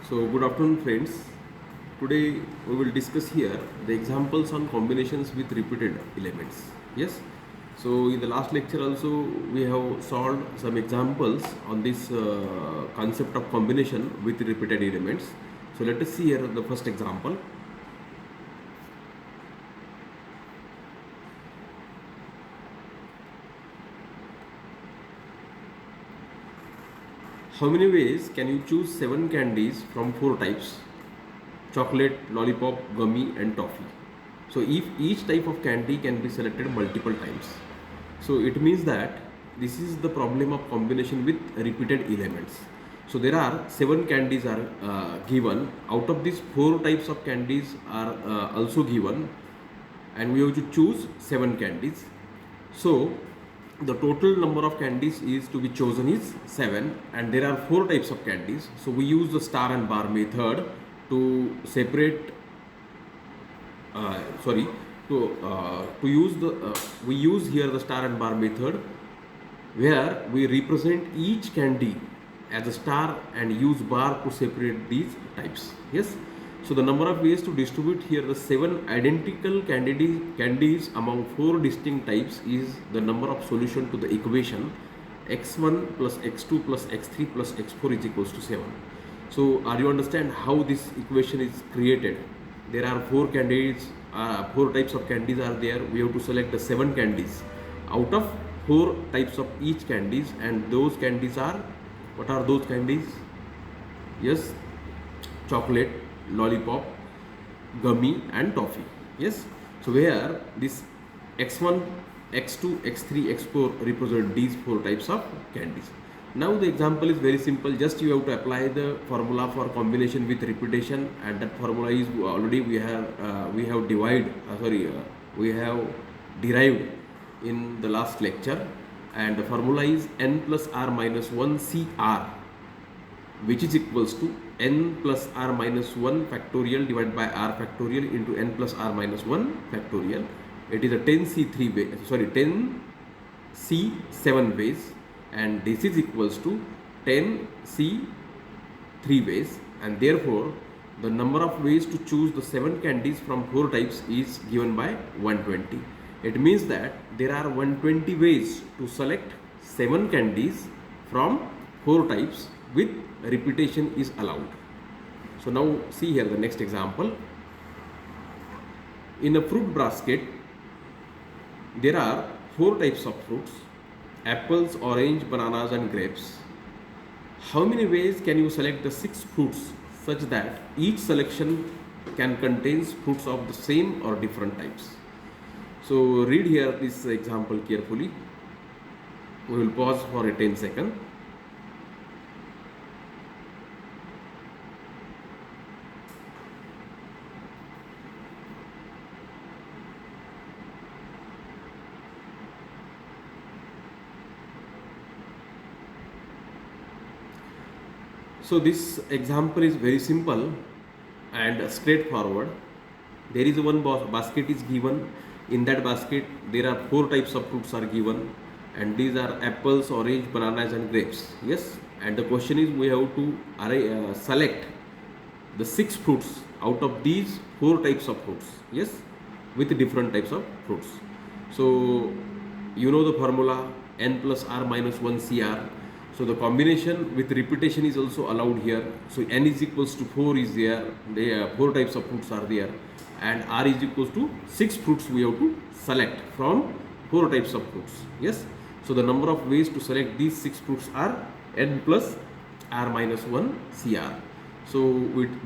So good afternoon friends. Today we will discuss here the examples on combinations with repeated elements. Yes. So in the last lecture also we have solved some examples on this concept of combination with repeated elements. So let us see here the first example. How many ways can you choose 7 candies from 4 types? Chocolate, lollipop, gummy and toffee. So if each type of candy can be selected multiple times. So it means that this is the problem of combination with repeated elements. So there are 7 candies are given. Out of these 4 types of candies are also given, and we have to choose 7 candies. So the total number of candies is to be chosen is 7, and there are 4 types of candies. So we use the star and bar method to separate to use the we use here the star and bar method, where we represent each candy as a star and use bar to separate these types. Yes. So the number of ways to distribute here the 7 identical candies among 4 distinct types is the number of solution to the equation x1 plus x2 plus x3 plus x4 is equals to 7. So are you understand how this equation is created? There are 4 candidates, 4 types of candies are there. We have to select the 7 candies out of 4 types of each candies, and those candies are, what are those candies? Yes, chocolate, lollipop, gummy and toffee. Yes. So where this x1, x2, x3, x4 represent these 4 types of candies. Now the example is very simple. Just you have to apply the formula for combination with repetition, and that formula is already we have derived in the last lecture, and the formula is n plus r minus 1 cr, which is equals to n plus r minus 1 factorial divided by r factorial into n plus r minus 1 factorial. It is a 10c7 ways, and this is equals to 10c3 ways, and therefore the number of ways to choose the 7 candies from 4 types is given by 120. It means that there are 120 ways to select 7 candies from 4 types with repetition is allowed. So now see here the next example. In a fruit basket there are 4 types of fruits: apples, orange, bananas and grapes. How many ways can you select the 6 fruits such that each selection can contain fruits of the same or different types? So read here this example carefully. We will pause for a 10 seconds. So this example is very simple and straightforward. There is one basket is given. In that basket there are 4 types of fruits are given, and these are apples, orange, bananas and grapes. Yes, and the question is we have to select the 6 fruits out of these 4 types of fruits. Yes, with different types of fruits. So you know the formula n plus r minus 1 cr. So the combination with repetition is also allowed here. So n is equals to 4 is there. There 4 types of fruits are there, and r is equals to 6 fruits we have to select from 4 types of fruits. Yes. So the number of ways to select these 6 fruits are n plus r minus 1 cr. So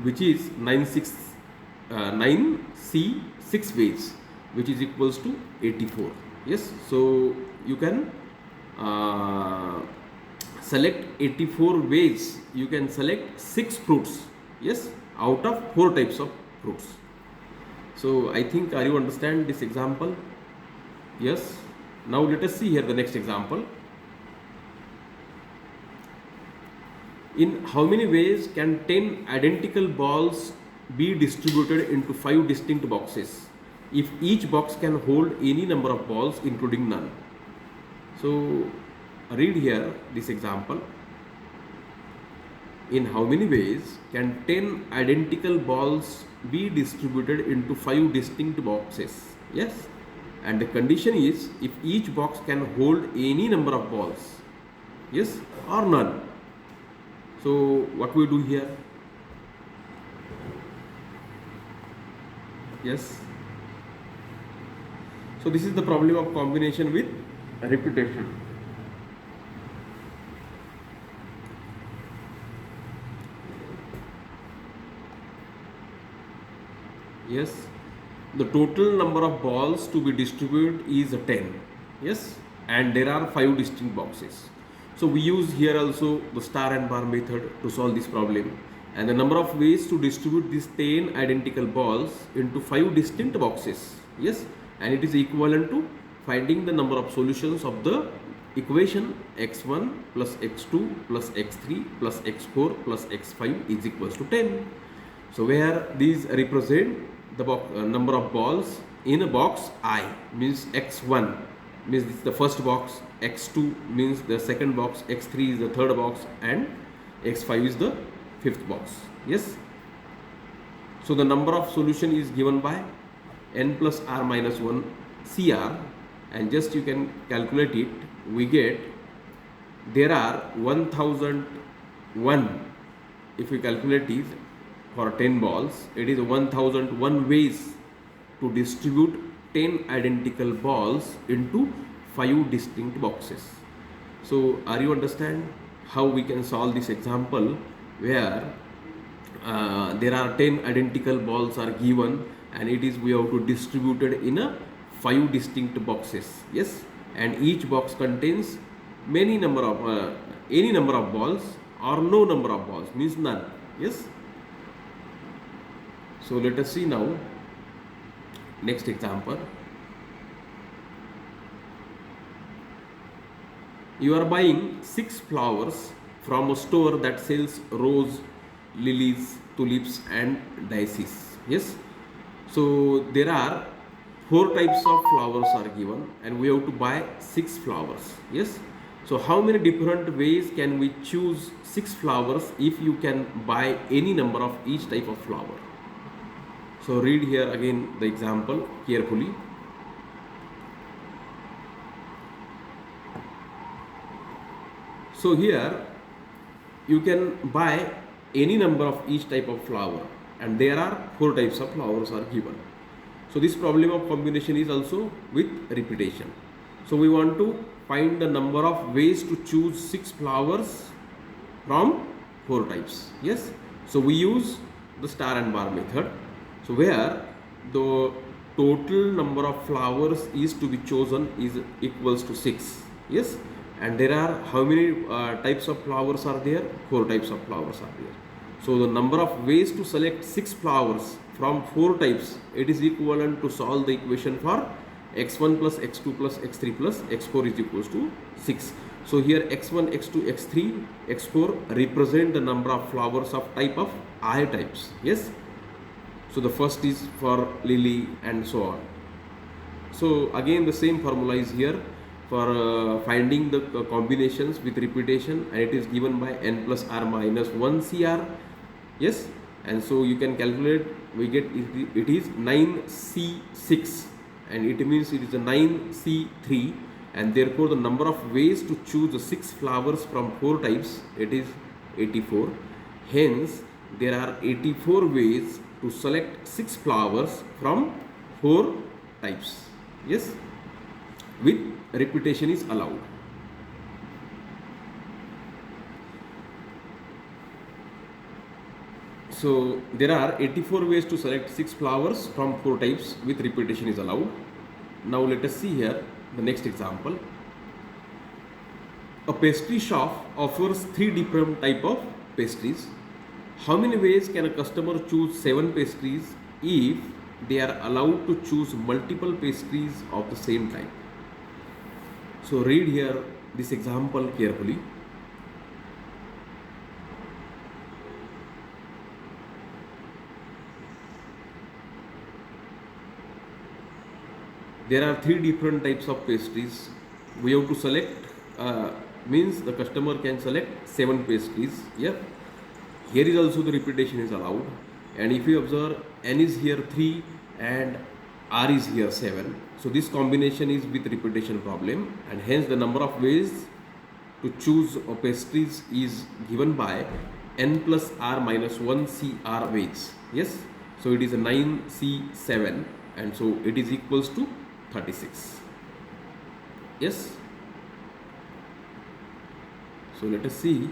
which is 9c6 ways, which is equals to 84. Yes. So you can select 84 ways. You can select 6 fruits. Yes, out of 4 types of fruits. So I think, are you understand this example? Yes. Now let us see here the next example. In how many ways can 10 identical balls be distributed into 5 distinct boxes if each box can hold any number of balls including none? So read here this example. in how many ways can 10 identical balls be distributed into 5 distinct boxes? Yes. And the condition is if each box can hold any number of balls. Yes or none. So what we do here? Yes. So this is the problem of combination with repetition. Yes, the total number of balls to be distributed is 10. Yes, and there are 5 distinct boxes. So we use here also the star and bar method to solve this problem. And the number of ways to distribute these 10 identical balls into 5 distinct boxes. Yes, and it is equivalent to finding the number of solutions of the equation x1 plus x2 plus x3 plus x4 plus x5 is equals to 10. So where these represent the number of balls in a box I, means x1 means this is the first box, x2 means the second box, x3 is the third box, and x5 is the fifth box. Yes. So the number of solution is given by n plus r minus 1 CR, and just you can calculate it. We get there are 1001. If we calculate it for 10 balls, it is 1001 ways to distribute 10 identical balls into 5 distinct boxes. So are you understand how we can solve this example where there are 10 identical balls are given, and it is we have to distribute it in a 5 distinct boxes. Yes, and each box contains many number of any number of balls or no number of balls, means none. Yes. So let us see now next example. You are buying 6 flowers from a store that sells rose, lilies, tulips and daisies. Yes. So there are 4 types of flowers are given, and we have to buy 6 flowers. Yes. So how many different ways can we choose 6 flowers if you can buy any number of each type of flower? So read here again the example carefully. So here you can buy any number of each type of flower, and there are 4 types of flowers are given. So this problem of combination is also with repetition. So we want to find the number of ways to choose 6 flowers from 4 types. Yes. So we use the star and bar method. So where the total number of flowers is to be chosen is equals to 6. Yes. And there are how many types of flowers are there? 4 types of flowers are there. So the number of ways to select 6 flowers from 4 types, it is equivalent to solve the equation for x1 plus x2 plus x3 plus x4 is equals to 6. So here x1, x2, x3, x4 represent the number of flowers of type of I types. Yes. So the first is for lily and so on. So again the same formula is here for finding the combinations with repetition, and it is given by n plus r minus 1 CR. Yes. And so you can calculate, we get it is 9C6, and it means it is a 9C3, and therefore the number of ways to choose the 6 flowers from 4 types, it is 84. Hence there are 84 ways to select 6 flowers from 4 types. Yes, with repetition is allowed. So there are 84 ways to select 6 flowers from 4 types with repetition is allowed. Now let us see here the next example. A pastry shop offers 3 different type of pastries. How many ways can a customer choose 7 pastries if they are allowed to choose multiple pastries of the same type? So read here this example carefully. There are 3 different types of pastries. We have to select, means the customer can select 7 pastries. Yeah. Here is also the repetition is allowed, and if you observe, n is here 3 and r is here 7. So this combination is with repetition problem, and hence the number of ways to choose pastries is given by n plus r minus 1 cr ways. Yes, so it is a 9c7, and so it is equals to 36. Yes, so let us see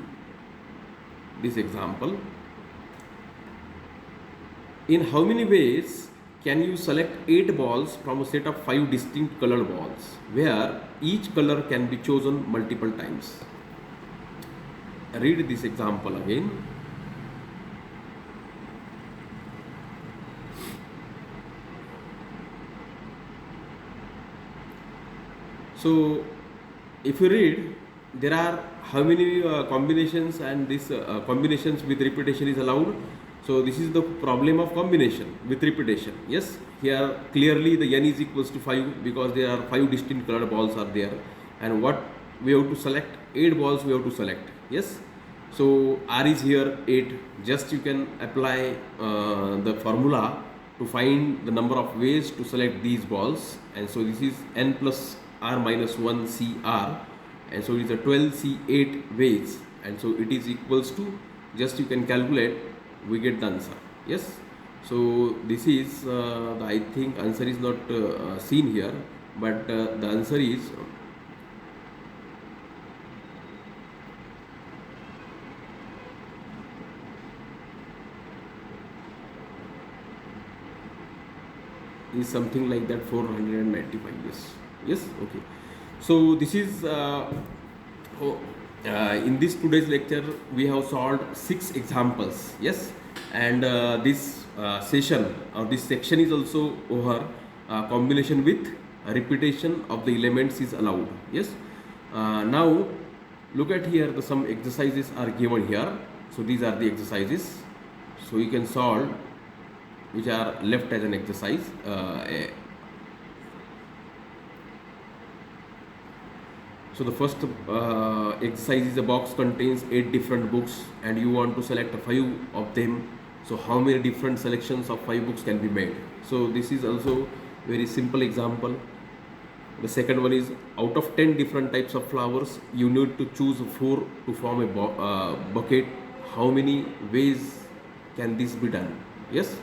this example. In how many ways can you select 8 balls from a set of 5 distinct colored balls, where each color can be chosen multiple times? Read this example again. So if you read, there are how many combinations, and this combinations with repetition is allowed. So this is the problem of combination with repetition. Yes, here clearly the n is equals to 5 because there are 5 distinct colored balls are there, and what we have to select, 8 balls we have to select. Yes, so r is here 8. Just you can apply the formula to find the number of ways to select these balls, and so this is n plus r minus 1 cr, and so it is a 12c8 ways, and so it is equals to, just you can calculate, we get the answer. Yes, so this is I think answer is not seen here, but the answer is something like that, 495. Yes, okay. So this is in this today's lecture we have solved 6 examples. Yes, and this session or this section is also over. Combination with repetition of the elements is allowed. Yes, now look at here, the some exercises are given here. So these are the exercises, so you can solve, which are left as an exercise. So the first exercise is, a box contains 8 different books and you want to select 5 of them. So how many different selections of 5 books can be made? So this is also very simple example. The second one is, out of 10 different types of flowers, you need to choose 4 to form a bucket. How many ways can this be done? Yes.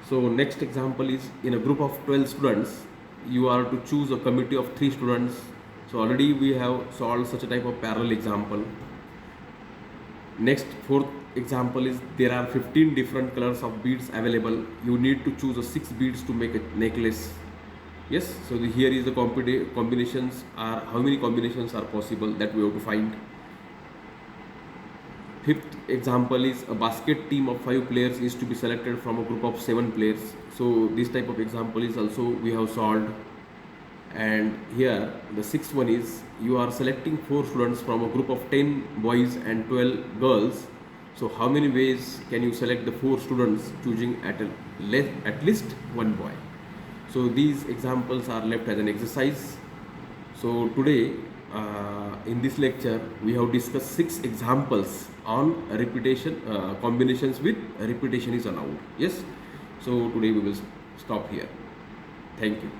So next example is, in a group of 12 students, you are to choose a committee of 3 students. So already we have solved such a type of parallel example. Next, fourth example is, there are 15 different colors of beads available. You need to choose 6 beads to make a necklace. Yes, so here is the combinations are, how many combinations are possible, that we have to find. Fifth example is, a basket team of 5 players is to be selected from a group of 7 players. So this type of example is also we have solved. And here the sixth one is, you are selecting 4 students from a group of 10 boys and 12 girls. So how many ways can you select the 4 students, choosing at least 1 boy? So these examples are left as an exercise. So today in this lecture we have discussed 6 examples on repetition, combinations with repetition is allowed. Yes, so today we will stop here. Thank you.